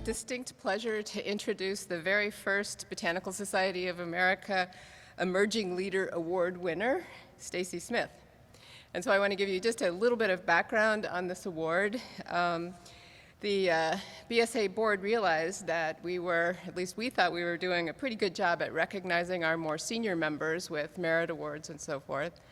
distinct pleasure to introduce the very first Botanical Society of America Emerging Leader Award winner, Stacey Smith. And so I want to give you just a little bit of background on this award. The BSA board realized that we were, at least we thought we were doing a pretty good job at recognizing our more senior members with merit awards and so forth,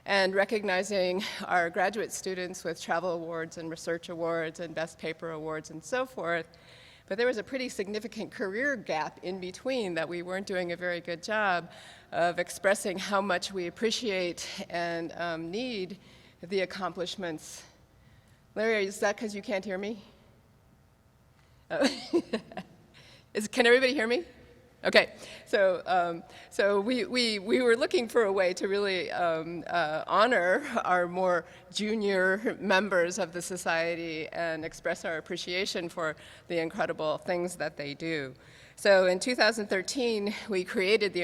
and recognizing our graduate students with travel awards and research awards and best paper awards and so forth. But there was a pretty significant career gap in between that we weren't doing a very good job of expressing how much we appreciate and need the accomplishments. Larry, is that because you can't hear me? Can everybody hear me? Okay, so we were looking for a way to really honor our more junior members of the society and express our appreciation for the incredible things that they do. So in 2013, we created the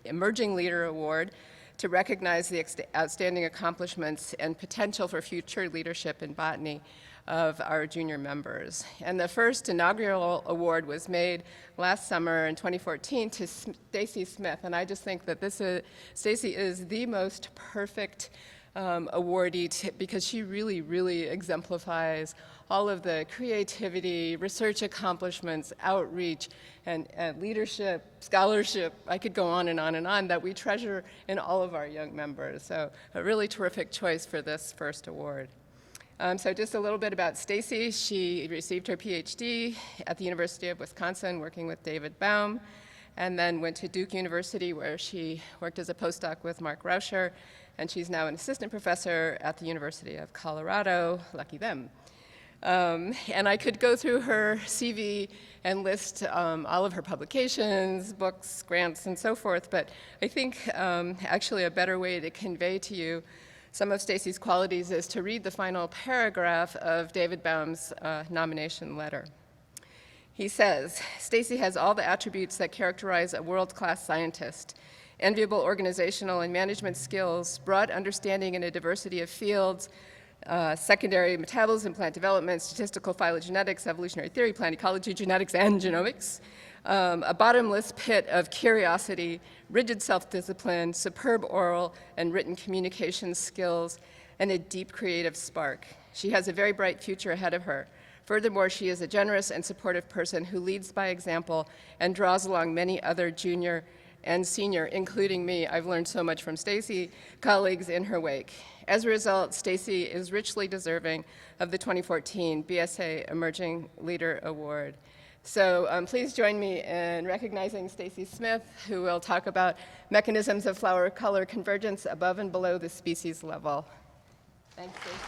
Emerging Leader Award to recognize the outstanding accomplishments and potential for future leadership in botany of our junior members. And the first inaugural award was made last summer in 2014 to Stacey Smith. And I just think that Stacey is the most perfect awardee because she really, really exemplifies all of the creativity, research accomplishments, outreach, and leadership, scholarship, I could go on and on and on, that we treasure in all of our young members. So a really terrific choice for this first award. So just a little bit about Stacey. She received her PhD at the University of Wisconsin working with David Baum, and then went to Duke University where she worked as a postdoc with Mark Rauscher, and she's now an assistant professor at the University of Colorado. Lucky them. And I could go through her CV and list all of her publications, books, grants, and so forth, but I think actually a better way to convey to you some of Stacey's qualities is to read the final paragraph of David Baum's nomination letter. He says, Stacey has all the attributes that characterize a world-class scientist: enviable organizational and management skills, broad understanding in a diversity of fields, secondary metabolism, plant development, statistical phylogenetics, evolutionary theory, plant ecology, genetics, and genomics, a bottomless pit of curiosity, rigid self-discipline, superb oral and written communication skills, and a deep creative spark. She has a very bright future ahead of her. Furthermore, she is a generous and supportive person who leads by example and draws along many other junior and senior, including me, I've learned so much from Stacey, colleagues in her wake. As a result, Stacey is richly deserving of the 2014 BSA Emerging Leader Award. So please join me in recognizing Stacey Smith, who will talk about mechanisms of flower color convergence above and below the species level. Thanks, Stacey.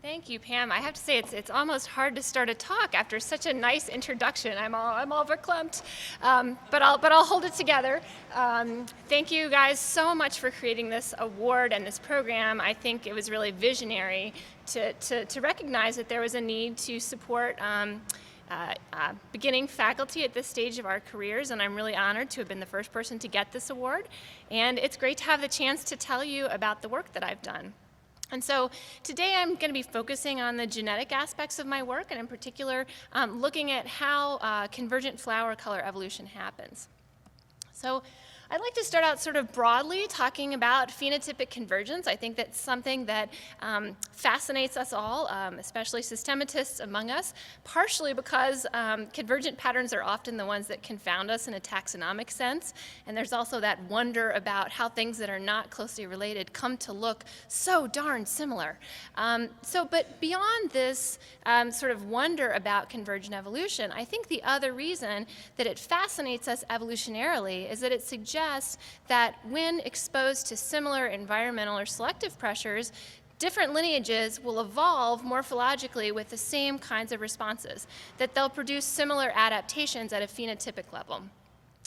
Thank you, Pam. I have to say it's almost hard to start a talk after such a nice introduction. I'm all verklempt, but I'll hold it together. Thank you guys so much for creating this award and this program. I think it was really visionary to recognize that there was a need to support beginning faculty at this stage of our careers, and I'm really honored to have been the first person to get this award. And it's great to have the chance to tell you about the work that I've done. And so today I'm going to be focusing on the genetic aspects of my work, and in particular looking at how convergent flower color evolution happens. So I'd like to start out sort of broadly talking about phenotypic convergence. I think that's something that fascinates us all, especially systematists among us, partially because convergent patterns are often the ones that confound us in a taxonomic sense. And there's also that wonder about how things that are not closely related come to look so darn similar. But beyond this sort of wonder about convergent evolution, I think the other reason that it fascinates us evolutionarily is that it suggests that when exposed to similar environmental or selective pressures, different lineages will evolve morphologically with the same kinds of responses, that they'll produce similar adaptations at a phenotypic level.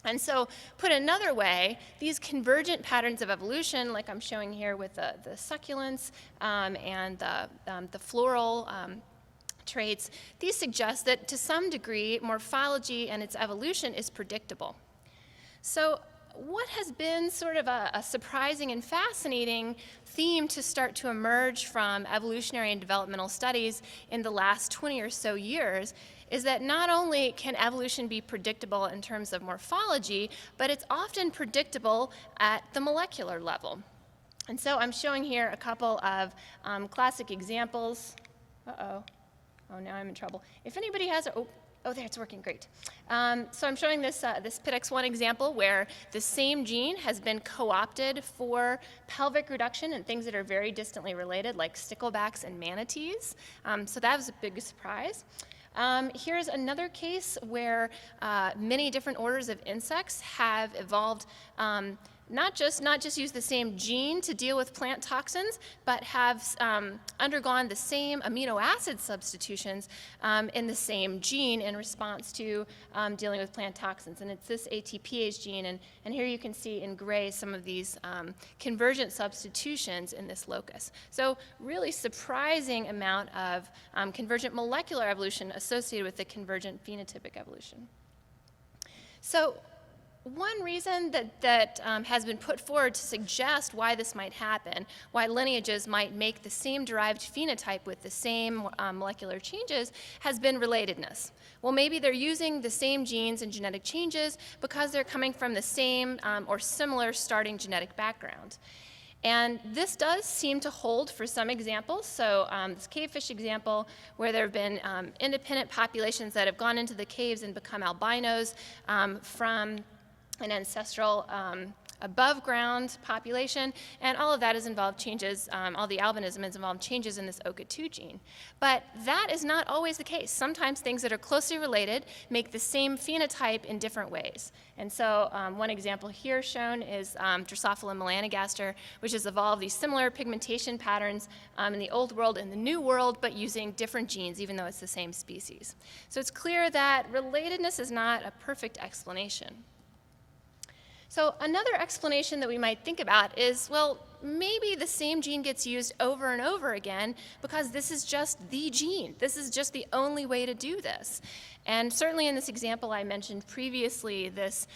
And so, put another way, these convergent patterns of evolution, like I'm showing here with the succulents and the floral traits, these suggest that to some degree morphology and its evolution is predictable. So what has been sort of a surprising and fascinating theme to start to emerge from evolutionary and developmental studies in the last 20 or so years is that not only can evolution be predictable in terms of morphology, but it's often predictable at the molecular level. And so I'm showing here a couple of classic examples. Uh-oh. Oh, now I'm in trouble. If anybody has a, oh, there, it's working, great. So I'm showing this PIDX1 example where the same gene has been co-opted for pelvic reduction in things that are very distantly related, like sticklebacks and manatees. So that was a big surprise. Here's another case where many different orders of insects have evolved not just use the same gene to deal with plant toxins, but have undergone the same amino acid substitutions in the same gene in response to dealing with plant toxins. And it's this ATPase gene, and here you can see in gray some of these convergent substitutions in this locus. So really surprising amount of convergent molecular evolution associated with the convergent phenotypic evolution. So one reason that has been put forward to suggest why this might happen, why lineages might make the same derived phenotype with the same molecular changes, has been relatedness. Well, maybe they're using the same genes and genetic changes because they're coming from the same or similar starting genetic background. And this does seem to hold for some examples. So this cavefish example, where there have been independent populations that have gone into the caves and become albinos from an ancestral above ground population, and all of that has involved changes, all the albinism has involved changes in this OCA2 gene. But that is not always the case. Sometimes things that are closely related make the same phenotype in different ways. And so one example here shown is Drosophila melanogaster, which has evolved these similar pigmentation patterns in the old world and the new world, but using different genes, even though it's the same species. So it's clear that relatedness is not a perfect explanation. So another explanation that we might think about is, well, maybe the same gene gets used over and over again because this is just the gene. This is just the only way to do this. And certainly in this example I mentioned previously, this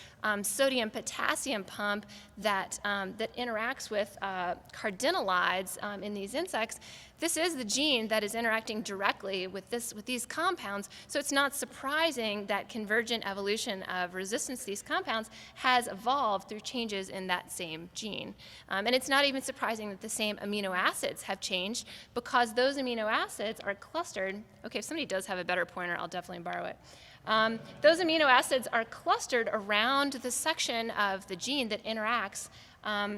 sodium-potassium pump that interacts with cardinalides in these insects, this is the gene that is interacting directly with these compounds, so it's not surprising that convergent evolution of resistance to these compounds has evolved through changes in that same gene. And it's not even surprising that the same amino acids have changed because those amino acids are clustered. Okay, if somebody does have a better pointer, I'll definitely borrow it. Those amino acids are clustered around the section of the gene that interacts. Oh,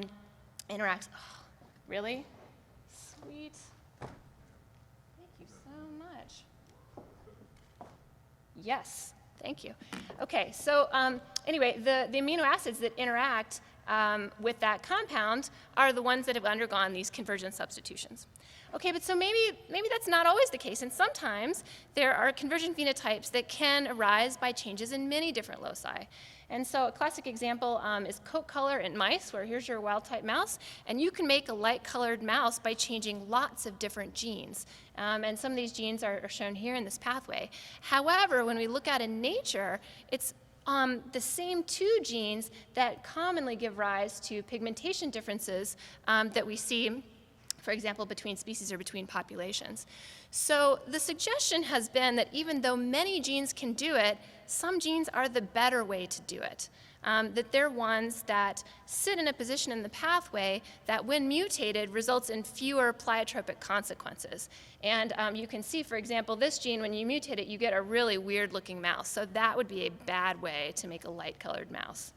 really? Sweet. Thank you so much. Yes, thank you. Okay, so anyway, the amino acids that interact with that compound are the ones that have undergone these convergent substitutions. Okay, but so maybe that's not always the case, and sometimes there are convergent phenotypes that can arise by changes in many different loci. And so a classic example is coat color in mice, where here's your wild-type mouse, and you can make a light-colored mouse by changing lots of different genes. And some of these genes are shown here in this pathway. However, when we look at in nature, it's the same two genes that commonly give rise to pigmentation differences that we see, for example, between species or between populations. So the suggestion has been that even though many genes can do it, some genes are the better way to do it. That they're ones that sit in a position in the pathway that, when mutated, results in fewer pleiotropic consequences. And you can see, for example, this gene, when you mutate it, you get a really weird-looking mouse. So that would be a bad way to make a light-colored mouse.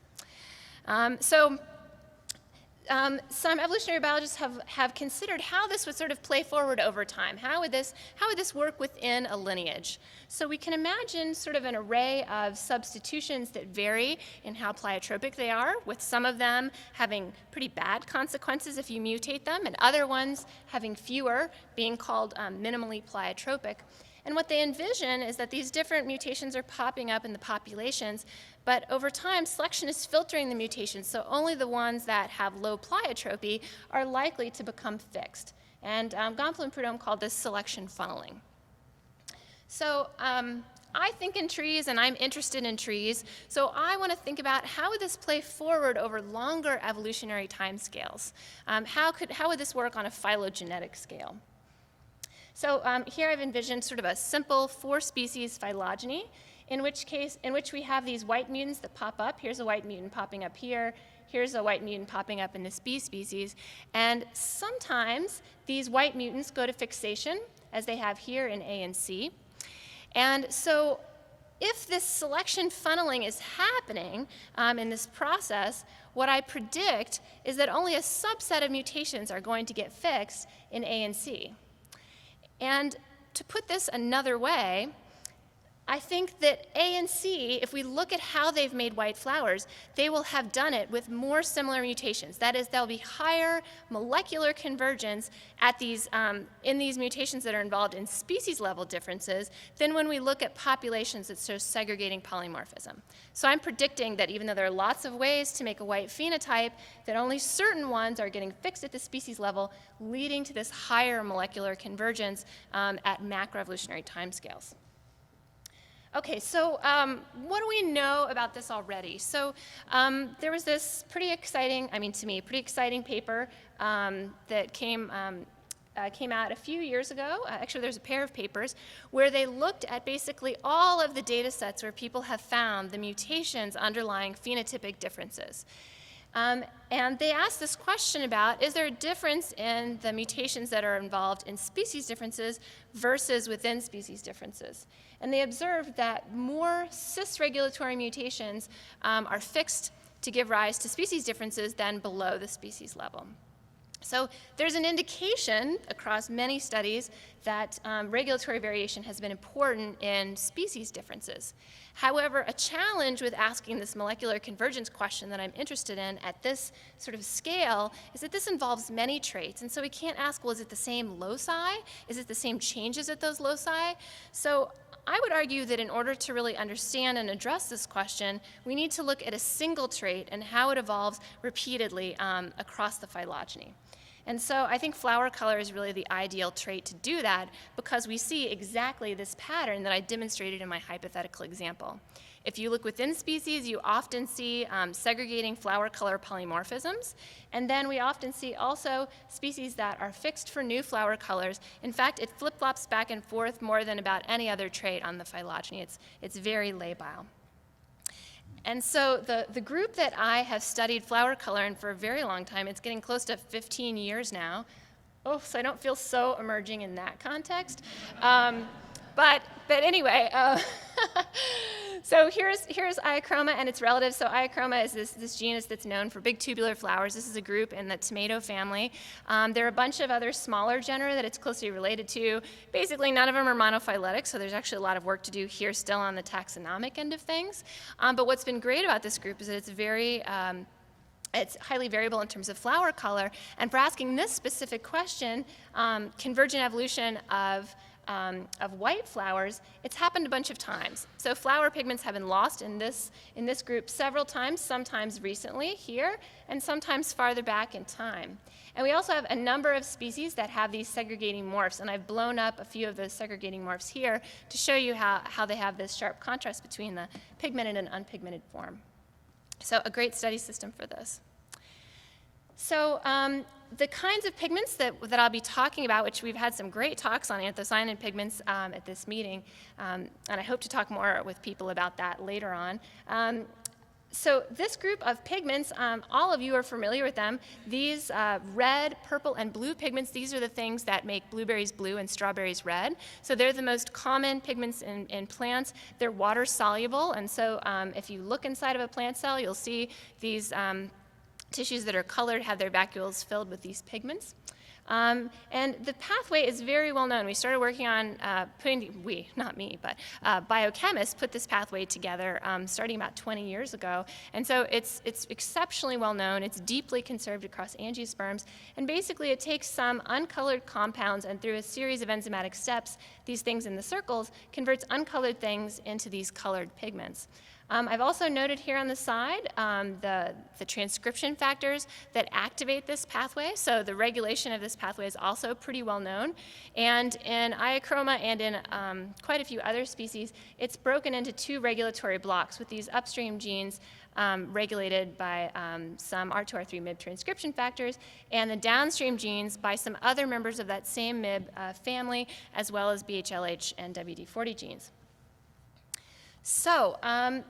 Some evolutionary biologists have considered how this would sort of play forward over time. How would this work within a lineage? So we can imagine sort of an array of substitutions that vary in how pleiotropic they are, with some of them having pretty bad consequences if you mutate them, and other ones having fewer, being called minimally pleiotropic. And what they envision is that these different mutations are popping up in the populations, but over time, selection is filtering the mutations, so only the ones that have low pleiotropy are likely to become fixed. And Gonfalon and Prudhomme called this selection funneling. So I think in trees, and I'm interested in trees, so I want to think about how would this play forward over longer evolutionary timescales? How would this work on a phylogenetic scale? So here I've envisioned sort of a simple 4-species phylogeny, in which we have these white mutants that pop up. Here's a white mutant popping up here. Here's a white mutant popping up in this B species. And sometimes these white mutants go to fixation, as they have here in A and C. And so if this selection funneling is happening in this process, what I predict is that only a subset of mutations are going to get fixed in A and C. And to put this another way, I think that A and C, if we look at how they've made white flowers, they will have done it with more similar mutations. That is, there'll be higher molecular convergence at in these mutations that are involved in species-level differences than when we look at populations that show segregating polymorphism. So I'm predicting that even though there are lots of ways to make a white phenotype, that only certain ones are getting fixed at the species level, leading to this higher molecular convergence at macroevolutionary timescales. Okay, so what do we know about this already? So there was this pretty exciting paper that came out a few years ago. Actually, there's a pair of papers where they looked at basically all of the data sets where people have found the mutations underlying phenotypic differences. And they asked this question about, is there a difference in the mutations that are involved in species differences versus within species differences? And they observed that more cis-regulatory mutations are fixed to give rise to species differences than below the species level. So there's an indication across many studies that regulatory variation has been important in species differences. However, a challenge with asking this molecular convergence question that I'm interested in at this sort of scale is that this involves many traits. And so we can't ask, well, is it the same loci? Is it the same changes at those loci? So I would argue that in order to really understand and address this question, we need to look at a single trait and how it evolves repeatedly across the phylogeny. And so I think flower color is really the ideal trait to do that because we see exactly this pattern that I demonstrated in my hypothetical example. If you look within species, you often see segregating flower color polymorphisms. And then we often see also species that are fixed for new flower colors. In fact, it flip-flops back and forth more than about any other trait on the phylogeny. It's very labile. And so the group that I have studied flower color in for a very long time, it's getting close to 15 years now. Oh, so I don't feel so emerging in that context. But anyway, so here's Iochroma and its relatives. So Iochroma is this genus that's known for big tubular flowers. This is a group in the tomato family. There are a bunch of other smaller genera that it's closely related to. Basically, none of them are monophyletic, so there's actually a lot of work to do here still on the taxonomic end of things. But what's been great about this group is that it's highly variable in terms of flower color. And for asking this specific question, convergent evolution of white flowers, it's happened a bunch of times. So flower pigments have been lost in this group several times, sometimes recently here, and sometimes farther back in time. And we also have a number of species that have these segregating morphs, and I've blown up a few of those segregating morphs here to show you how they have this sharp contrast between the pigmented and unpigmented form. So a great study system for this. So the kinds of pigments that I'll be talking about, which we've had some great talks on anthocyanin pigments at this meeting, and I hope to talk more with people about that later on. So this group of pigments, all of you are familiar with them. These red, purple, and blue pigments, these are the things that make blueberries blue and strawberries red. So they're the most common pigments in plants. They're water soluble, and so if you look inside of a plant cell, you'll see these tissues that are colored have their vacuoles filled with these pigments. And the pathway is very well known. We started working on not me, but biochemists put this pathway together starting about 20 years ago. And so it's exceptionally well known. It's deeply conserved across angiosperms. And basically it takes some uncolored compounds and through a series of enzymatic steps, these things in the circles, converts uncolored things into these colored pigments. I've also noted here on the side the transcription factors that activate this pathway. So the regulation of this pathway is also pretty well known. And in Iachroma and in quite a few other species, it's broken into two regulatory blocks with these upstream genes regulated by some R2R3 MIB transcription factors, and the downstream genes by some other members of that same MIB family, as well as BHLH and WD40 genes. So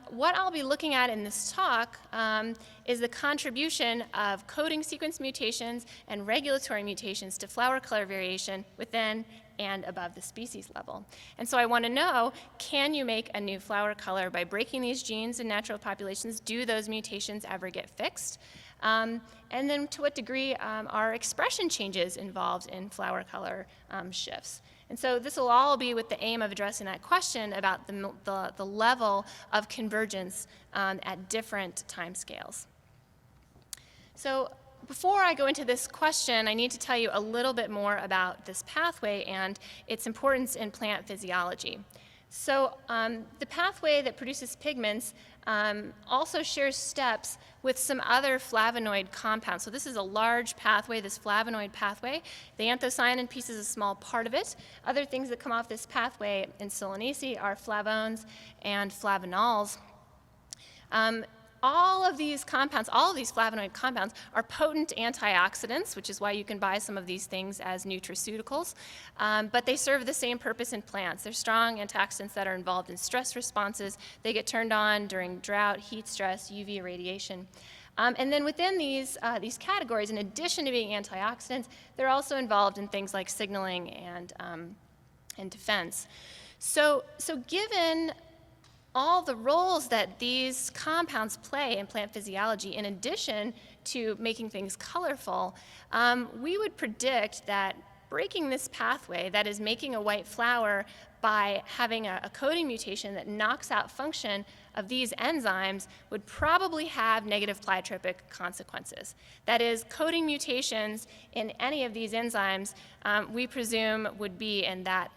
what I'll be looking at in this talk is the contribution of coding sequence mutations and regulatory mutations to flower color variation within and above the species level. And so I want to know, can you make a new flower color by breaking these genes in natural populations? Do those mutations ever get fixed? And then to what degree are expression changes involved in flower color shifts? And so this will all be with the aim of addressing that question about the level of convergence at different timescales. So before I go into this question, I need to tell you a little bit more about this pathway and its importance in plant physiology. So the pathway that produces pigments also shares steps with some other flavonoid compounds. So this is a large pathway, this flavonoid pathway. The anthocyanin piece is a small part of it. Other things that come off this pathway in Solanaceae are flavones and flavonols. All of these compounds, all of these flavonoid compounds are potent antioxidants, which is why you can buy some of these things as nutraceuticals, but they serve the same purpose in plants. They're strong antioxidants that are involved in stress responses. They get turned on during drought, heat stress, UV irradiation. And then within these categories, in addition to being antioxidants, they're also involved in things like signaling and defense. So given all the roles that these compounds play in plant physiology, in addition to making things colorful, we would predict that breaking this pathway, that is making a white flower by having a coding mutation that knocks out function of these enzymes, would probably have negative pleiotropic consequences. That is, coding mutations in any of these enzymes, we presume would be in that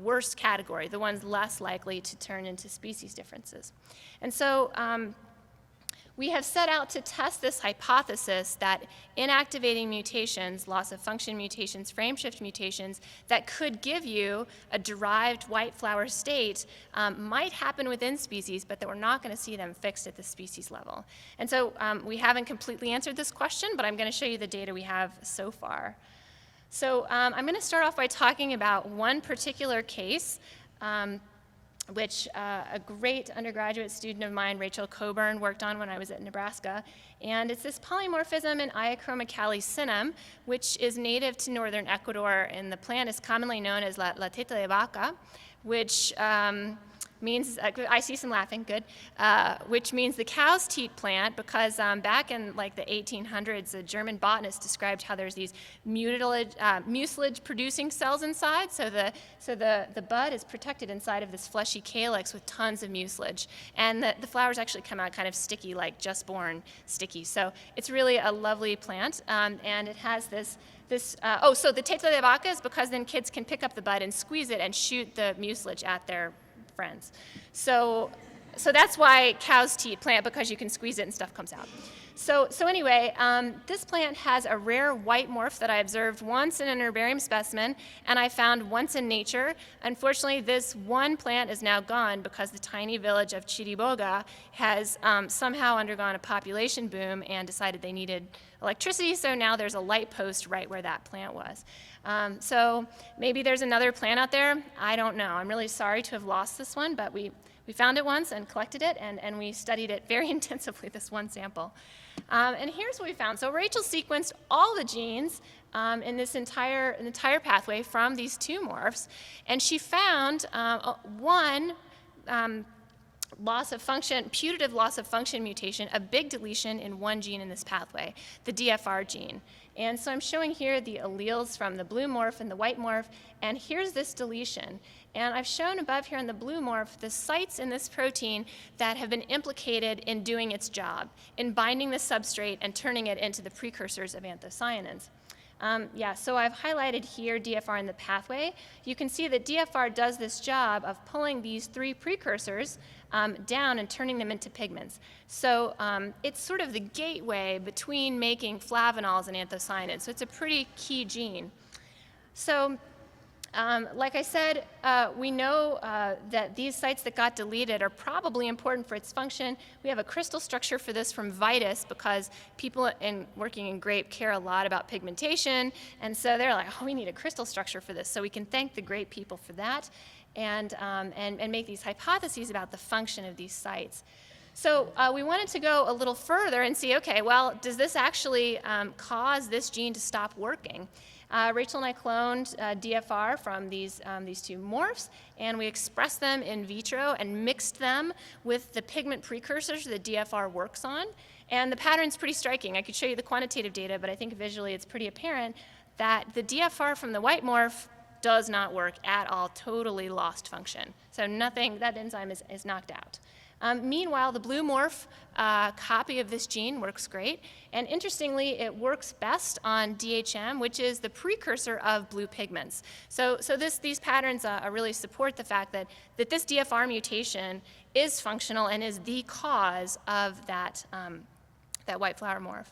worst category, the ones less likely to turn into species differences. And so we have set out to test this hypothesis that inactivating mutations, loss of function mutations, frame shift mutations, that could give you a derived white flower state might happen within species, but that we're not going to see them fixed at the species level. And so we haven't completely answered this question, but I'm going to show you the data we have so far. So I'm going to start off by talking about one particular case, which a great undergraduate student of mine, Rachel Coburn, worked on when I was at Nebraska. And it's this polymorphism in Iachroma calicinum, which is native to northern Ecuador, and the plant is commonly known as la teta de vaca, which means, I see some laughing, good, which means the cow's teat plant, because back in like the 1800s, a German botanist described how there's these mucilage producing cells inside, so the bud is protected inside of this fleshy calyx with tons of mucilage, and the flowers actually come out kind of sticky, like just born sticky. So it's really a lovely plant, and it has so the teta de vaca is because then kids can pick up the bud and squeeze it and shoot the mucilage at their friends. So that's why cows teat plant, because you can squeeze it and stuff comes out. So anyway, this plant has a rare white morph that I observed once in an herbarium specimen, and I found once in nature. Unfortunately, this one plant is now gone because the tiny village of Chiriboga has somehow undergone a population boom and decided they needed electricity, so now there's a light post right where that plant was. So maybe there's another plant out there. I don't know. I'm really sorry to have lost this one, but we found it once and collected it, and we studied it very intensively, this one sample. And here's what we found. So Rachel sequenced all the genes in this entire pathway from these two morphs, and she found one putative loss of function mutation, a big deletion in one gene in this pathway, the DFR gene. And so I'm showing here the alleles from the blue morph and the white morph, and here's this deletion. And I've shown above here in the blue morph the sites in this protein that have been implicated in doing its job, in binding the substrate and turning it into the precursors of anthocyanins. Yeah, so I've highlighted here DFR in the pathway. You can see that DFR does this job of pulling these 3 precursors down and turning them into pigments. So it's sort of the gateway between making flavanols and anthocyanins. So it's a pretty key gene. So like I said, we know that these sites that got deleted are probably important for its function. We have a crystal structure for this from Vitis because people working in grape care a lot about pigmentation, and so they're like, oh, we need a crystal structure for this. So we can thank the grape people for that and make these hypotheses about the function of these sites. So we wanted to go a little further and see, okay, well, does this actually cause this gene to stop working? Rachel and I cloned DFR from these 2 morphs, and we expressed them in vitro and mixed them with the pigment precursors that DFR works on. And the pattern's pretty striking. I could show you the quantitative data, but I think visually it's pretty apparent that the DFR from the white morph does not work at all, totally lost function. So nothing, that enzyme is knocked out. Meanwhile, the blue morph copy of this gene works great, and interestingly, it works best on DHM, which is the precursor of blue pigments. So these patterns really support the fact that this DFR mutation is functional and is the cause of that white flower morph.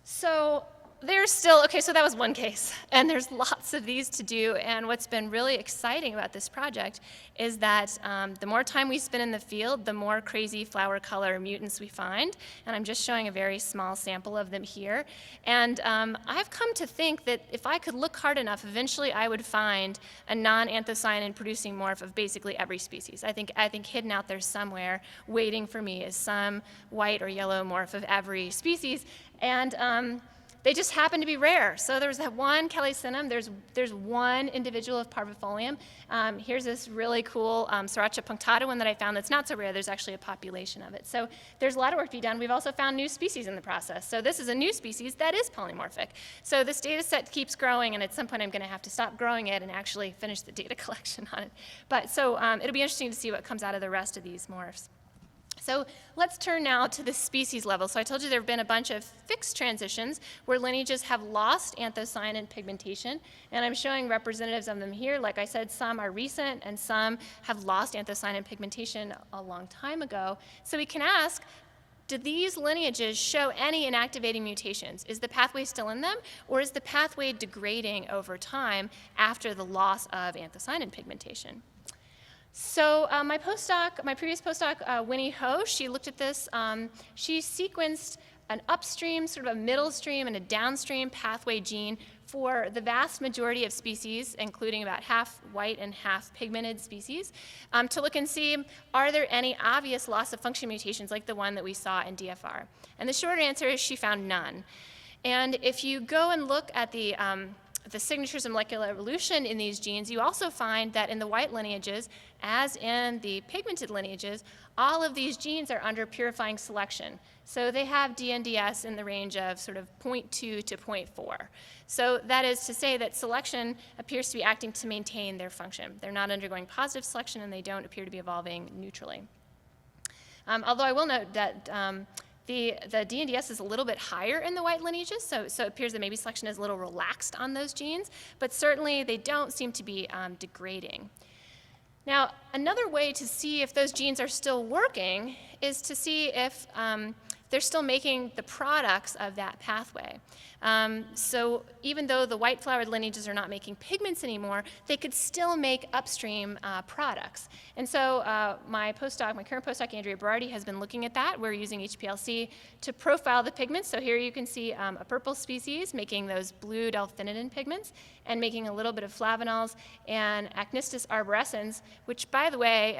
So there's still, okay, so that was one case, and there's lots of these to do, and what's been really exciting about this project is that the more time we spend in the field, the more crazy flower color mutants we find, and I'm just showing a very small sample of them here. And I've come to think that if I could look hard enough, eventually I would find a non-anthocyanin producing morph of basically every species. I think hidden out there somewhere, waiting for me, is some white or yellow morph of every species, and they just happen to be rare. So there's that one Calycinum, there's one individual of parvifolium. Here's this really cool Sriracha punctata one that I found that's not so rare. There's actually a population of it. So there's a lot of work to be done. We've also found new species in the process. So this is a new species that is polymorphic. So this data set keeps growing, and at some point I'm going to have to stop growing it and actually finish the data collection on it. But so it'll be interesting to see what comes out of the rest of these morphs. So let's turn now to the species level. So I told you there have been a bunch of fixed transitions where lineages have lost anthocyanin pigmentation, and I'm showing representatives of them here. Like I said, some are recent and some have lost anthocyanin pigmentation a long time ago. So we can ask, do these lineages show any inactivating mutations? Is the pathway still in them, or is the pathway degrading over time after the loss of anthocyanin pigmentation? So my previous postdoc, Winnie Ho, she looked at this. She sequenced an upstream, sort of a middle stream, and a downstream pathway gene for the vast majority of species, including about half white and half pigmented species, to look and see, are there any obvious loss of function mutations like the one that we saw in DFR? And the short answer is she found none. And if you go and look at the signatures of molecular evolution in these genes, you also find that in the white lineages, as in the pigmented lineages, all of these genes are under purifying selection. So they have DNDS in the range of sort of 0.2 to 0.4. So that is to say that selection appears to be acting to maintain their function. They're not undergoing positive selection, and they don't appear to be evolving neutrally. Although I will note that the DNDS is a little bit higher in the white lineages, so it appears that maybe selection is a little relaxed on those genes, but certainly they don't seem to be degrading. Now, another way to see if those genes are still working is to see if they're still making the products of that pathway. So even though the white flowered lineages are not making pigments anymore, they could still make upstream products. And so my current postdoc, Andrea Berardi, has been looking at that. We're using HPLC to profile the pigments. So here you can see a purple species making those blue delphinidin pigments and making a little bit of flavanols, and Acnistis arborescens, which, by the way,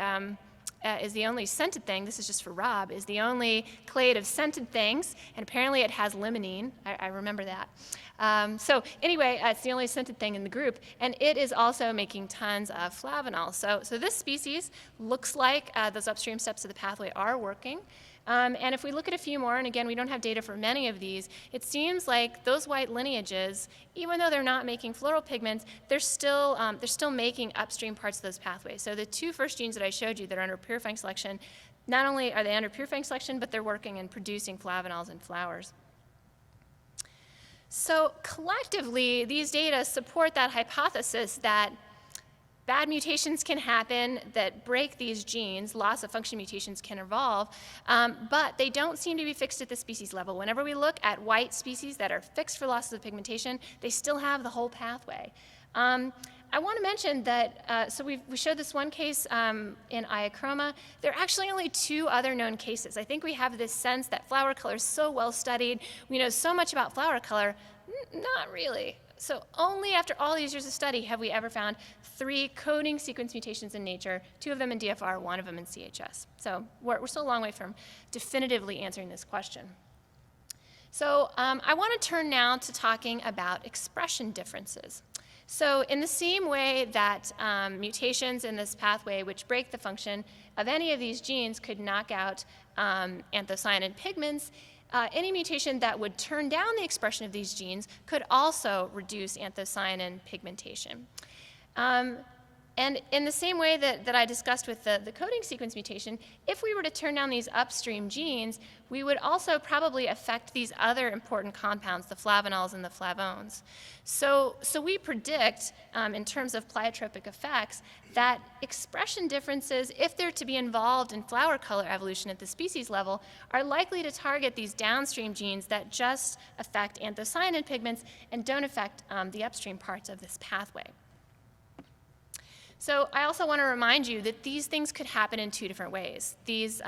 is the only scented thing, this is just for Rob, is the only clade of scented things, and apparently it has limonene. I remember that. So anyway, it's the only scented thing in the group, and it is also making tons of flavanol. So this species looks like those upstream steps of the pathway are working. And if we look at a few more, and again, we don't have data for many of these, it seems like those white lineages, even though they're not making floral pigments, they're still making upstream parts of those pathways. So the 2 first genes that I showed you that are under purifying selection, not only are they under purifying selection, but they're working and producing flavanols in flowers. So collectively, these data support that hypothesis that bad mutations can happen that break these genes, loss of function mutations can evolve, but they don't seem to be fixed at the species level. Whenever we look at white species that are fixed for losses of pigmentation, they still have the whole pathway. I want to mention that, so we showed this one case in iachroma. There are actually only 2 other known cases. I think we have this sense that flower color is so well studied, we know so much about flower color. Not really. So only after all these years of study have we ever found 3 coding sequence mutations in nature, 2 of them in DFR, 1 of them in CHS. So we're still a long way from definitively answering this question. So I want to turn now to talking about expression differences. So in the same way that mutations in this pathway which break the function of any of these genes could knock out anthocyanin pigments, any mutation that would turn down the expression of these genes could also reduce anthocyanin pigmentation. And in the same way that I discussed with the coding sequence mutation, if we were to turn down these upstream genes, we would also probably affect these other important compounds, the flavanols and the flavones. So we predict, in terms of pleiotropic effects, that expression differences, if they're to be involved in flower color evolution at the species level, are likely to target these downstream genes that just affect anthocyanin pigments and don't affect the upstream parts of this pathway. So I also want to remind you that these things could happen in 2 different ways. These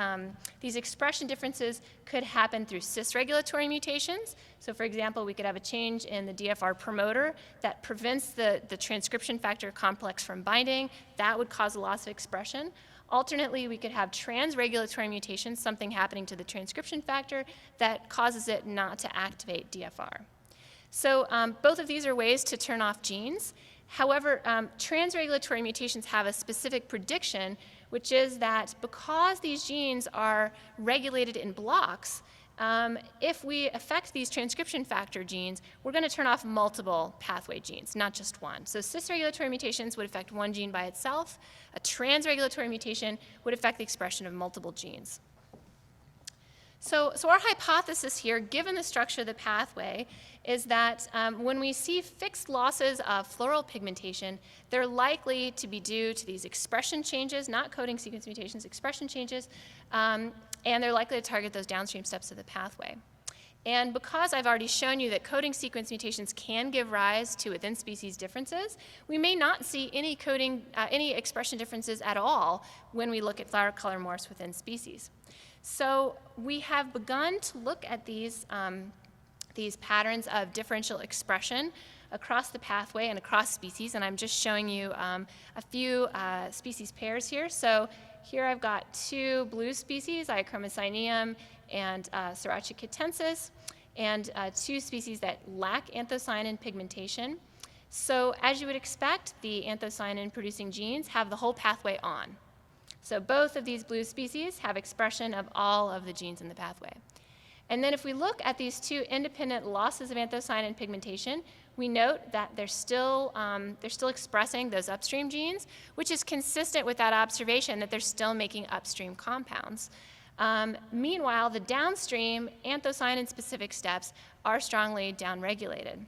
expression differences could happen through cis-regulatory mutations. So for example, we could have a change in the DFR promoter that prevents the transcription factor complex from binding. That would cause a loss of expression. Alternately, we could have trans-regulatory mutations, something happening to the transcription factor that causes it not to activate DFR. So both of these are ways to turn off genes. However, trans-regulatory mutations have a specific prediction, which is that because these genes are regulated in blocks, if we affect these transcription factor genes, we're going to turn off multiple pathway genes, not just one. So cis-regulatory mutations would affect one gene by itself. A trans-regulatory mutation would affect the expression of multiple genes. So our hypothesis here, given the structure of the pathway, is that when we see fixed losses of floral pigmentation, they're likely to be due to these expression changes, not coding sequence mutations, expression changes, and they're likely to target those downstream steps of the pathway. And because I've already shown you that coding sequence mutations can give rise to within-species differences, we may not see any expression differences at all when we look at flower color morphs within species. So we have begun to look at these patterns of differential expression across the pathway and across species, and I'm just showing you a few species pairs here. So here I've got 2 blue species, Iachromocyaneum and Sriracha catensis, and 2 species that lack anthocyanin pigmentation. So as you would expect, the anthocyanin-producing genes have the whole pathway on. So both of these blue species have expression of all of the genes in the pathway. And then if we look at these 2 independent losses of anthocyanin pigmentation, we note that they're still expressing those upstream genes, which is consistent with that observation that they're still making upstream compounds. Meanwhile, the downstream anthocyanin-specific steps are strongly downregulated.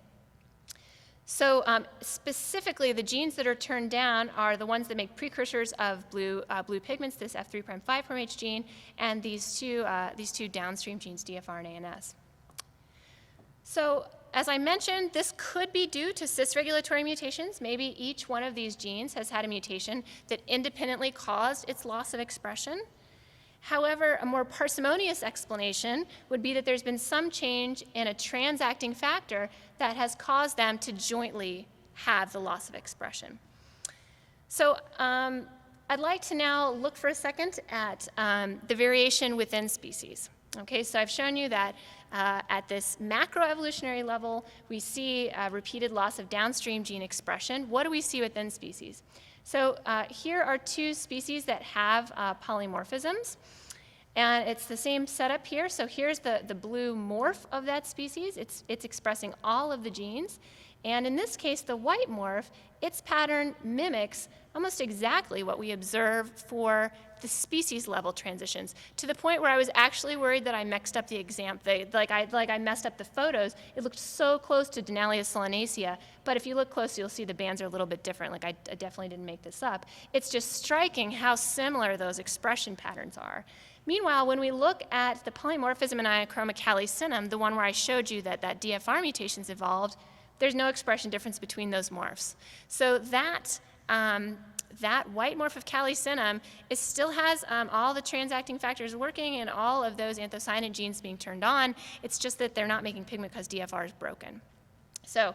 So specifically, the genes that are turned down are the ones that make precursors of blue pigments, this F3'5' gene, and these two downstream genes, DFR and ANS. So as I mentioned, this could be due to cis-regulatory mutations. Maybe each one of these genes has had a mutation that independently caused its loss of expression. However, a more parsimonious explanation would be that there's been some change in a transacting factor that has caused them to jointly have the loss of expression. So I'd like to now look for a second at the variation within species. Okay, so I've shown you that at this macroevolutionary level, we see repeated loss of downstream gene expression. What do we see within species? So here are 2 species that have polymorphisms. And it's the same setup here. So here's the blue morph of that species. It's expressing all of the genes. And in this case, the white morph, its pattern mimics almost exactly what we observe for the species level transitions, to the point where I was actually worried that I mixed up the I messed up the photos. It looked so close to Denalius solanacea, but if you look close, you'll see the bands are a little bit different. Like I definitely didn't make this up. It's just striking how similar those expression patterns are. Meanwhile, when we look at the polymorphism in Iachroma calycinum, the one where I showed you that DFR mutation's evolved, there's no expression difference between those morphs. So that white morph of calycinum still has all the transacting factors working and all of those anthocyanin genes being turned on. It's just that they're not making pigment because DFR is broken. So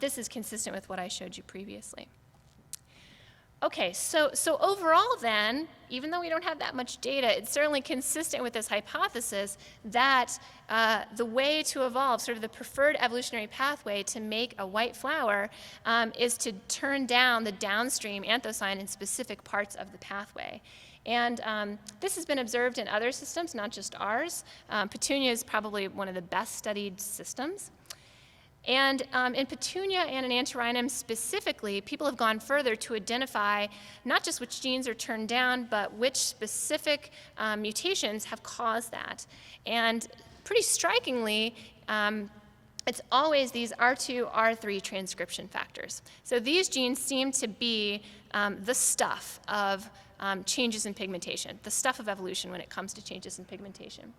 this is consistent with what I showed you previously. Okay, so overall then, even though we don't have that much data, it's certainly consistent with this hypothesis that the way to evolve, sort of the preferred evolutionary pathway to make a white flower, is to turn down the downstream anthocyanin in specific parts of the pathway. And this has been observed in other systems, not just ours. Petunia is probably one of the best studied systems. And in Petunia and in Antirrhinum specifically, people have gone further to identify not just which genes are turned down, but which specific mutations have caused that. And pretty strikingly, it's always these R2, R3 transcription factors. So these genes seem to be the stuff of changes in pigmentation, the stuff of evolution when it comes to changes in pigmentation.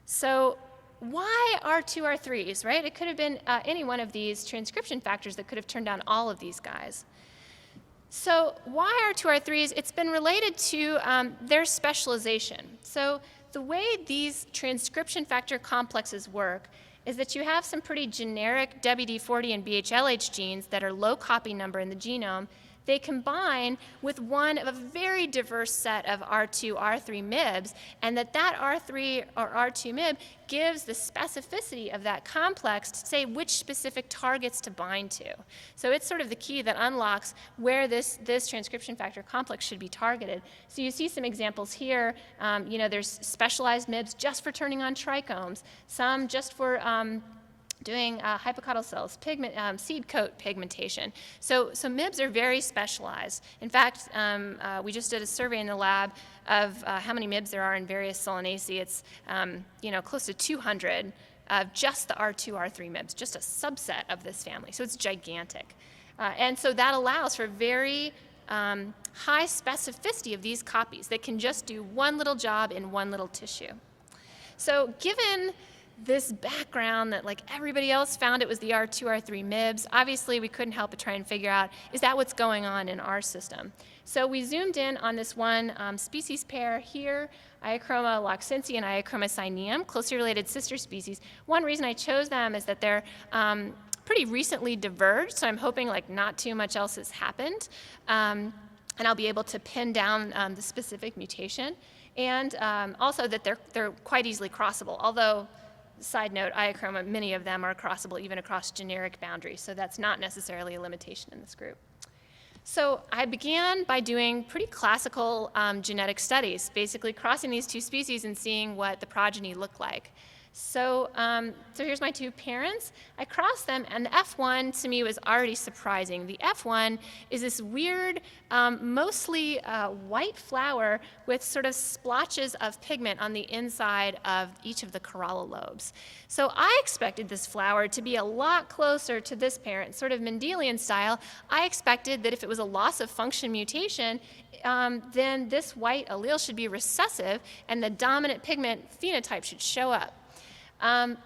So why R2, R3s, right? It could have been any one of these transcription factors that could have turned down all of these guys. So why R2, R3s? It's been related to their specialization. So the way these transcription factor complexes work is that you have some pretty generic WD40 and BHLH genes that are low copy number in the genome. They combine with one of a very diverse set of R2, R3 MIBs, and that R3 or R2 MIB gives the specificity of that complex to say which specific targets to bind to. So it's sort of the key that unlocks where this transcription factor complex should be targeted. So you see some examples here. There's specialized MIBs just for turning on trichomes, some just for doing hypocotyl cells, seed coat pigmentation. So MIBs are very specialized. In fact, we just did a survey in the lab of how many MIBs there are in various Solanaceae. It's close to 200 of just the R2, R3 MIBs, just a subset of this family. So it's gigantic. And so that allows for very high specificity of these copies that can just do one little job in one little tissue. So given this background that like everybody else found it was the R2, R3 MIBs, obviously we couldn't help but try and figure out, is that what's going on in our system? So we zoomed in on this one species pair here, Iachroma loxense and Iachroma cyneum, closely related sister species. One reason I chose them is that they're pretty recently diverged, so I'm hoping like not too much else has happened. And I'll be able to pin down the specific mutation. And also that they're quite easily crossable, although side note, Iachroma, many of them are crossable even across generic boundaries, so that's not necessarily a limitation in this group. So I began by doing pretty classical genetic studies, basically crossing these two species and seeing what the progeny looked like. So here's my two parents. I crossed them, and the F1 to me was already surprising. The F1 is this weird, mostly white flower with sort of splotches of pigment on the inside of each of the corolla lobes. So I expected this flower to be a lot closer to this parent, sort of Mendelian style. I expected that if it was a loss of function mutation, then this white allele should be recessive, and the dominant pigment phenotype should show up.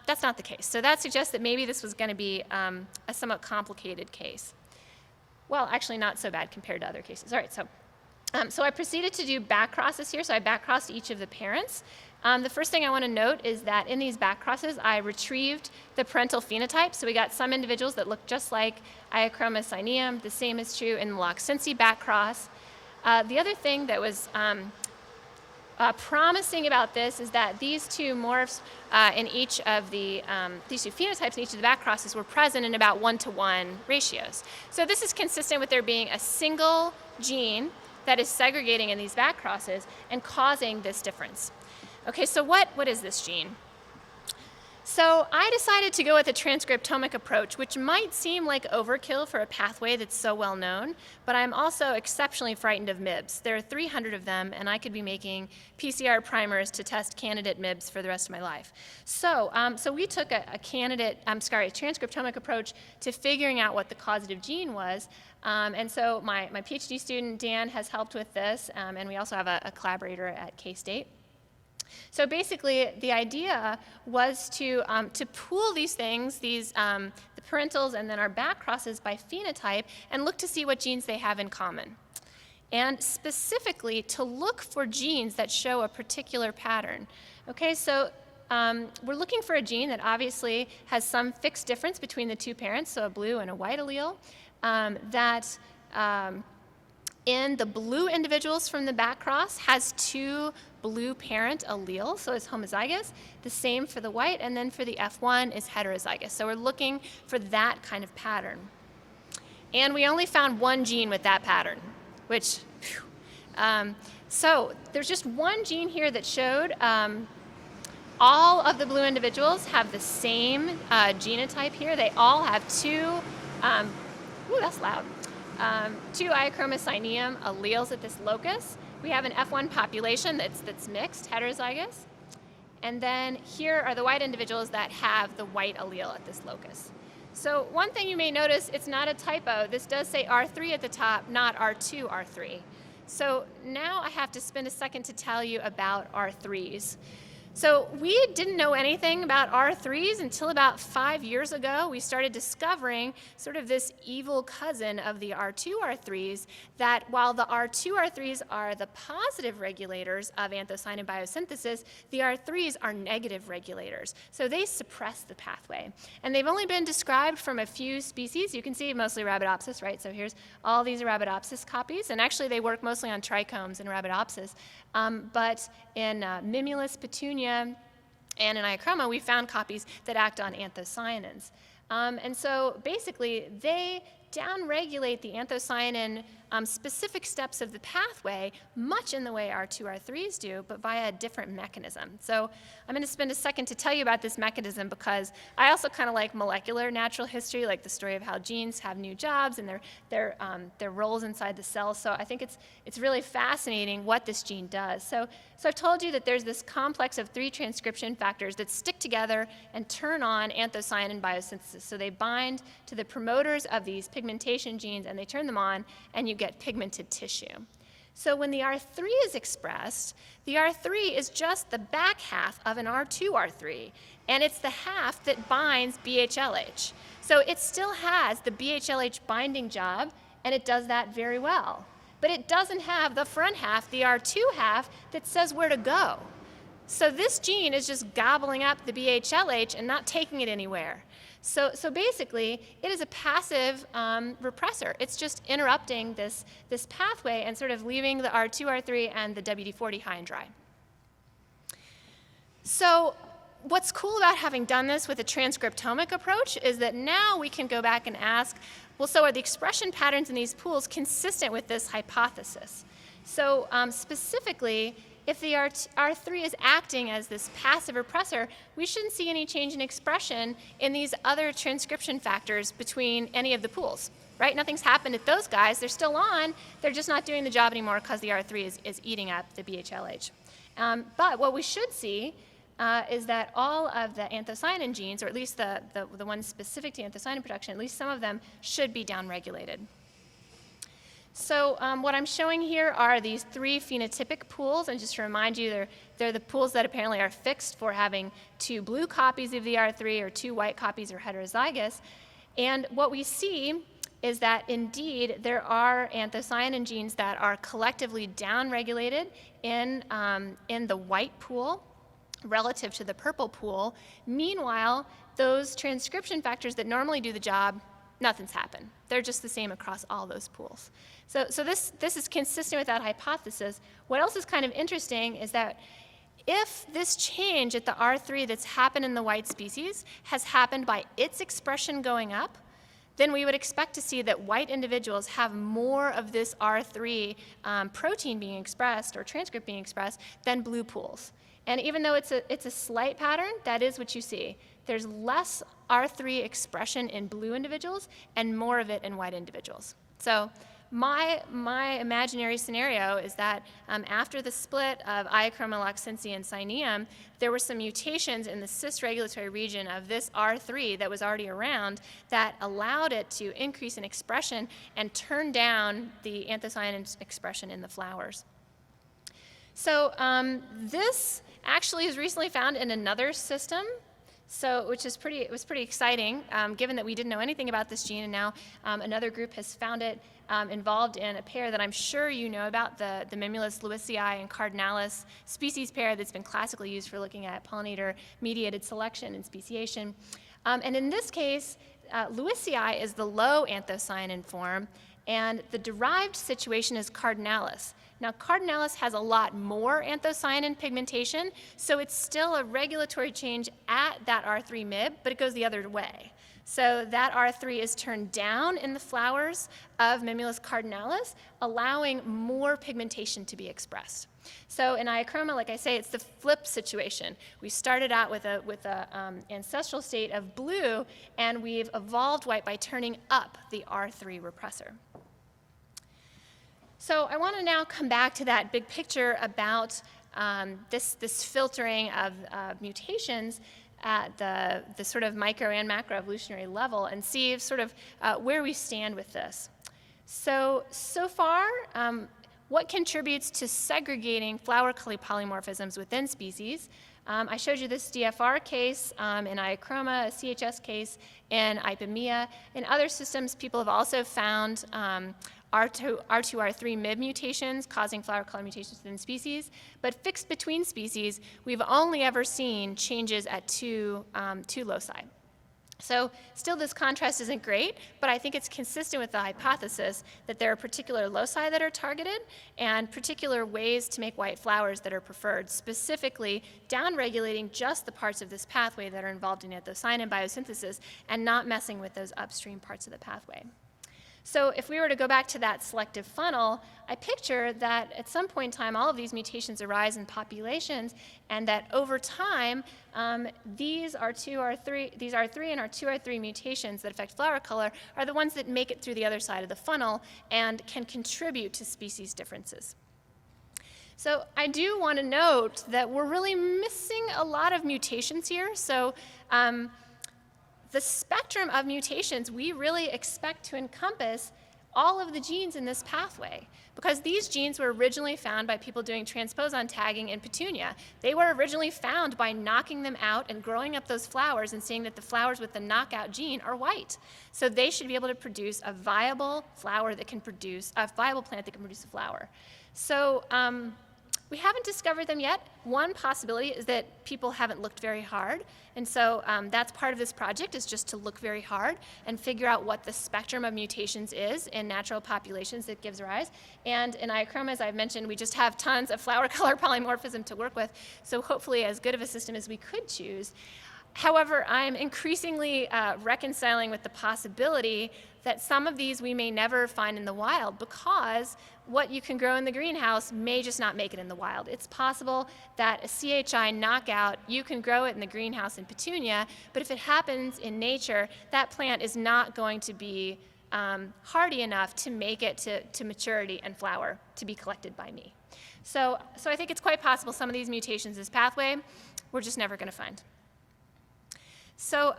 That's not the case. So that suggests that maybe this was going to be a somewhat complicated case. Well, actually not so bad compared to other cases. All right, so I proceeded to do back crosses here. So I back crossed each of the parents. The first thing I want to note is that in these back crosses, I retrieved the parental phenotype. So we got some individuals that look just like Iachroma cyneum. The same is true in the loxense back cross. The other thing that was promising about this is that these two morphs in each of these two phenotypes in each of the back crosses were present in about 1-to-1 ratios. So this is consistent with there being a single gene that is segregating in these back crosses and causing this difference. Okay, so what is this gene? So I decided to go with a transcriptomic approach, which might seem like overkill for a pathway that's so well known, but I'm also exceptionally frightened of MIBs. There are 300 of them, and I could be making PCR primers to test candidate MIBs for the rest of my life. So we took a transcriptomic approach to figuring out what the causative gene was. And so my PhD student, Dan, has helped with this, and we also have a collaborator at K-State. So basically, the idea was to pool these things, the parentals and then our back crosses by phenotype, and look to see what genes they have in common. And specifically, to look for genes that show a particular pattern. Okay, so we're looking for a gene that obviously has some fixed difference between the two parents, so a blue and a white allele, that in the blue individuals from the back cross has 2 blue parent alleles, so it's homozygous. The same for the white, and then for the F1 is heterozygous. So we're looking for that kind of pattern. And we only found 1 gene with that pattern, which, so there's just 1 gene here that showed all of the blue individuals have the same genotype here. They all have 2, ooh, that's loud. 2 iochromosyneme alleles at this locus. We have an F1 population that's mixed, heterozygous. And then here are the white individuals that have the white allele at this locus. So one thing you may notice, it's not a typo. This does say R3 at the top, not R2, R3. So now I have to spend a second to tell you about R3s. So we didn't know anything about R3s until about 5 years ago. We started discovering sort of this evil cousin of the R2 R3s, that while the R2 R3s are the positive regulators of anthocyanin biosynthesis, the R3s are negative regulators. So they suppress the pathway. And they've only been described from a few species. You can see mostly Arabidopsis, right? So here's all these Arabidopsis copies. And actually they work mostly on trichomes in Arabidopsis. But in Mimulus, Petunia, and in Iochroma, we found copies that act on anthocyanins. And so basically, they downregulate the anthocyanin specific steps of the pathway, much in the way R2, R3s do, but via a different mechanism. So I'm going to spend a second to tell you about this mechanism because I also kind of like molecular natural history, like the story of how genes have new jobs and their roles inside the cell. So I think it's really fascinating what this gene does. So I've told you that there's this complex of 3 transcription factors that stick together and turn on anthocyanin biosynthesis. So they bind to the promoters of these pigmentation genes and they turn them on, and you get pigmented tissue. So when the R3 is expressed, the R3 is just the back half of an R2 R3, and it's the half that binds BHLH. So it still has the BHLH binding job, and it does that very well. But it doesn't have the front half, the R2 half, that says where to go. So this gene is just gobbling up the BHLH and not taking it anywhere. So basically, it is a passive repressor. It's just interrupting this pathway and sort of leaving the R2, R3, and the WD-40 high and dry. So what's cool about having done this with a transcriptomic approach is that now we can go back and ask, well, so are the expression patterns in these pools consistent with this hypothesis? So specifically, if the R3 is acting as this passive repressor, we shouldn't see any change in expression in these other transcription factors between any of the pools, right? Nothing's happened at those guys. They're still on. They're just not doing the job anymore because the R3 is eating up the BHLH. But what we should see is that all of the anthocyanin genes, or at least the ones specific to anthocyanin production, at least some of them should be downregulated. So what I'm showing here are these 3 phenotypic pools, and just to remind you, they're the pools that apparently are fixed for having 2 blue copies of the R3 or 2 white copies or heterozygous. And what we see is that indeed there are anthocyanin genes that are collectively downregulated in the white pool relative to the purple pool. Meanwhile, those transcription factors that normally do the job, nothing's happened. They're just the same across all those pools. So this is consistent with that hypothesis. What else is kind of interesting is that if this change at the R3 that's happened in the white species has happened by its expression going up, then we would expect to see that white individuals have more of this R3 protein being expressed or transcript being expressed than blue pools. And even though it's a slight pattern, that is what you see. there's less R3 expression in blue individuals and more of it in white individuals. So my imaginary scenario is that after the split of Iochroma, Loxensi, and Cyneum, there were some mutations in the cis-regulatory region of this R3 that was already around that allowed it to increase in expression and turn down the anthocyanin expression in the flowers. So this actually is recently found in another system, which is it was pretty exciting, given that we didn't know anything about this gene, and now another group has found it involved in a pair that I'm sure you know about, the Mimulus lewisii and cardinalis species pair that's been classically used for looking at pollinator-mediated selection and speciation. And in this case, lewisii is the low anthocyanin form, and the derived situation is cardinalis. Now, cardinalis has a lot more anthocyanin pigmentation, so it's still a regulatory change at that R3 MIB, but it goes the other way. So that R3 is turned down in the flowers of Mimulus cardinalis, allowing more pigmentation to be expressed. So in Iochroma, like I say, it's the flip situation. We started out with a ancestral state of blue, and we've evolved white by turning up the R3 repressor. So I want to now come back to that big picture about this filtering of mutations at the sort of micro and macroevolutionary level and see sort of where we stand with this. So far, what contributes to segregating flower color polymorphisms within species? I showed you this DFR case in Iochroma, a CHS case in Ipomoea. In other systems, people have also found R2, R3 MIB mutations causing flower color mutations within species, but fixed between species, we've only ever seen changes at two loci. So still this contrast isn't great, but I think it's consistent with the hypothesis that there are particular loci that are targeted and particular ways to make white flowers that are preferred, specifically downregulating just the parts of this pathway that are involved in anthocyanin biosynthesis and not messing with those upstream parts of the pathway. So if we were to go back to that selective funnel, I picture that at some point in time, all of these mutations arise in populations, and that over time, these R3 and R2R3 mutations that affect flower color are the ones that make it through the other side of the funnel and can contribute to species differences. So I do want to note that we're really missing a lot of mutations here. So the spectrum of mutations we really expect to encompass all of the genes in this pathway, because these genes were originally found by people doing transposon tagging in Petunia. They were originally found by knocking them out and growing up those flowers and seeing that the flowers with the knockout gene are white. So they should be able to produce a viable flower that can produce, a viable plant that can produce a flower. So we haven't discovered them yet. One possibility is that people haven't looked very hard. And so that's part of this project, is just to look very hard and figure out what the spectrum of mutations is in natural populations that gives rise. And in Iochroma, as I've mentioned, we just have tons of flower color polymorphism to work with. So hopefully as good of a system as we could choose. However, I'm increasingly reconciling with the possibility that some of these we may never find in the wild, because what you can grow in the greenhouse may just not make it in the wild. It's possible that a CHI knockout, you can grow it in the greenhouse in Petunia, but if it happens in nature, that plant is not going to be hardy enough to make it to maturity and flower to be collected by me. So I think it's quite possible some of these mutations, this pathway, we're just never going to find. So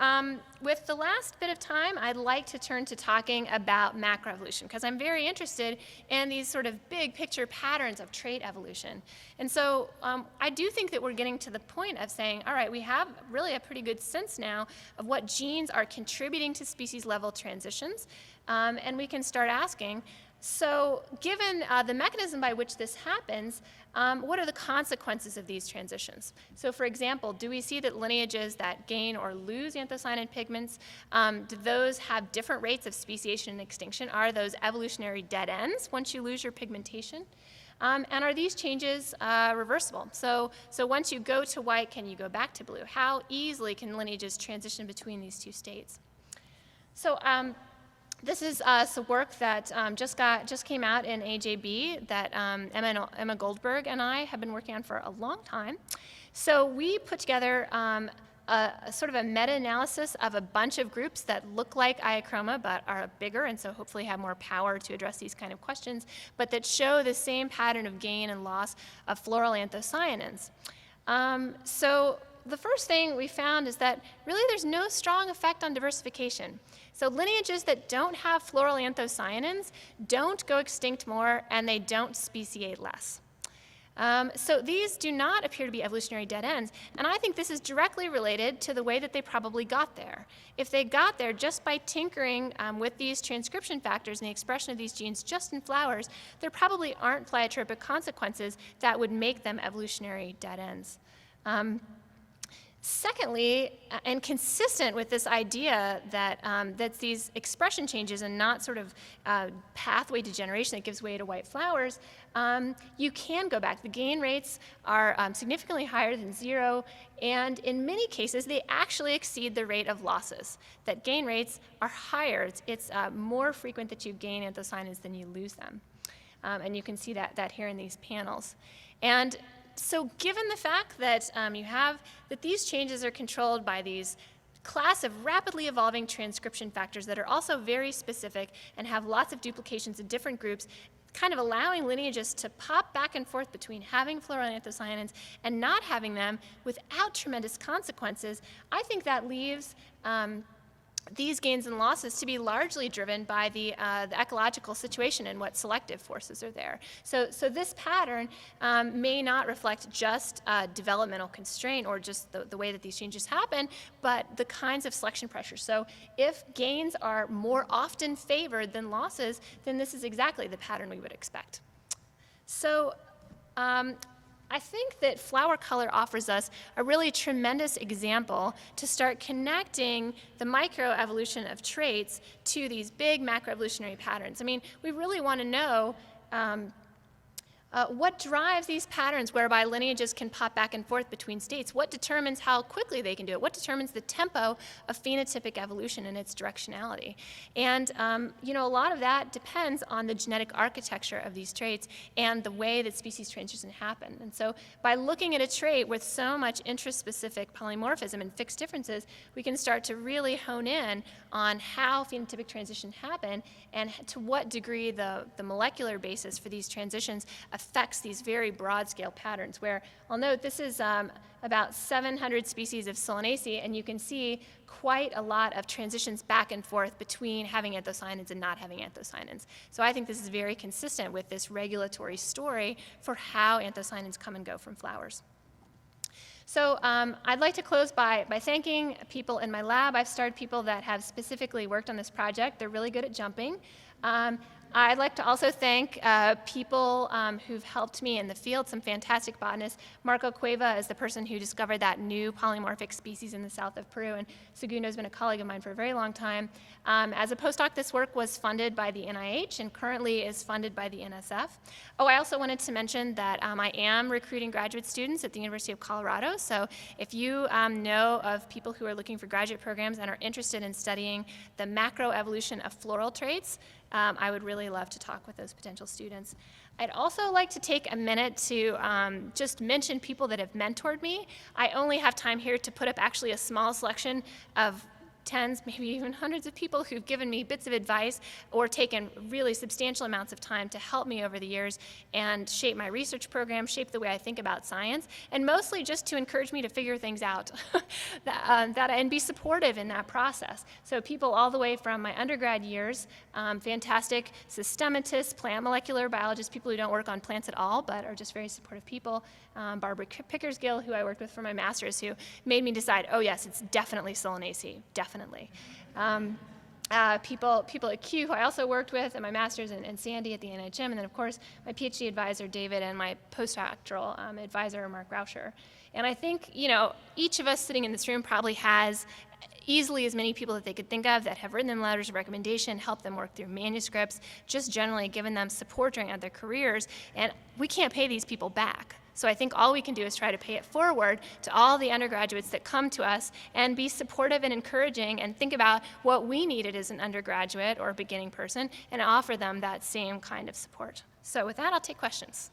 with the last bit of time, I'd like to turn to talking about macroevolution, because I'm very interested in these sort of big picture patterns of trait evolution. And so I do think that we're getting to the point of saying, all right, we have really a pretty good sense now of what genes are contributing to species level transitions, and we can start asking, so given the mechanism by which this happens, what are the consequences of these transitions? So for example, do we see that lineages that gain or lose anthocyanin pigments, do those have different rates of speciation and extinction? Are those evolutionary dead ends once you lose your pigmentation? And are these changes reversible? So once you go to white, can you go back to blue? How easily can lineages transition between these two states? So this is some work that just came out in AJB that Emma Goldberg and I have been working on for a long time. So we put together sort of a meta-analysis of a bunch of groups that look like iochroma but are bigger and so hopefully have more power to address these kind of questions, but that show the same pattern of gain and loss of floral anthocyanins. So the first thing we found is that really there's no strong effect on diversification. So lineages that don't have floral anthocyanins don't go extinct more and they don't speciate less. So these do not appear to be evolutionary dead ends, and I think this is directly related to the way that they probably got there. If they got there just by tinkering with these transcription factors and the expression of these genes just in flowers, there probably aren't pleiotropic consequences that would make them evolutionary dead ends. Secondly, and consistent with this idea that that's these expression changes and not sort of pathway degeneration that gives way to white flowers, you can go back. The gain rates are significantly higher than 0, and in many cases, they actually exceed the rate of losses. That gain rates are higher. It's more frequent that you gain anthocyanins than you lose them. And you can see that here in these panels. And so given the fact that that these changes are controlled by these class of rapidly evolving transcription factors that are also very specific and have lots of duplications in different groups, kind of allowing lineages to pop back and forth between having floral anthocyanins and not having them without tremendous consequences, I think that leaves these gains and losses to be largely driven by the ecological situation and what selective forces are there. So this pattern may not reflect just developmental constraint or just the way that these changes happen, but the kinds of selection pressures. So if gains are more often favored than losses, then this is exactly the pattern we would expect. So I think that flower color offers us a really tremendous example to start connecting the microevolution of traits to these big macroevolutionary patterns. I mean, we really want to know what drives these patterns whereby lineages can pop back and forth between states? What determines how quickly they can do it? What determines the tempo of phenotypic evolution and its directionality? And a lot of that depends on the genetic architecture of these traits and the way that species transition happen. And so by looking at a trait with so much interest-specific polymorphism and fixed differences, we can start to really hone in on how phenotypic transition happen and to what degree the molecular basis for these transitions affects these very broad-scale patterns, where I'll note this is about 700 species of Solanaceae, and you can see quite a lot of transitions back and forth between having anthocyanins and not having anthocyanins. So I think this is very consistent with this regulatory story for how anthocyanins come and go from flowers. So I'd like to close by thanking people in my lab. I've started people that have specifically worked on this project. They're really good at jumping. I'd like to also thank people who've helped me in the field, some fantastic botanists. Marco Cueva is the person who discovered that new polymorphic species in the south of Peru, and Segundo has been a colleague of mine for a very long time. As a postdoc, this work was funded by the NIH and currently is funded by the NSF. Oh, I also wanted to mention that I am recruiting graduate students at the University of Colorado, so if you know of people who are looking for graduate programs and are interested in studying the macroevolution of floral traits, I would really love to talk with those potential students. I'd also like to take a minute to just mention people that have mentored me. I only have time here to put up actually a small selection of tens, maybe even hundreds of people who've given me bits of advice or taken really substantial amounts of time to help me over the years and shape my research program, shape the way I think about science, and mostly just to encourage me to figure things out and be supportive in that process. So people all the way from my undergrad years, fantastic systematists, plant molecular biologists, people who don't work on plants at all but are just very supportive people, Barbara Pickersgill, who I worked with for my master's, who made me decide, oh yes, it's definitely Solanaceae, definitely. People at Kew, who I also worked with in my master's, and Sandy at the NHM, and then of course my PhD advisor David and my postdoctoral advisor Mark Rauscher. And I think each of us sitting in this room probably has easily as many people that they could think of that have written them letters of recommendation, helped them work through manuscripts, just generally given them support during their careers, and we can't pay these people back. So I think all we can do is try to pay it forward to all the undergraduates that come to us and be supportive and encouraging and think about what we needed as an undergraduate or a beginning person and offer them that same kind of support. So with that, I'll take questions.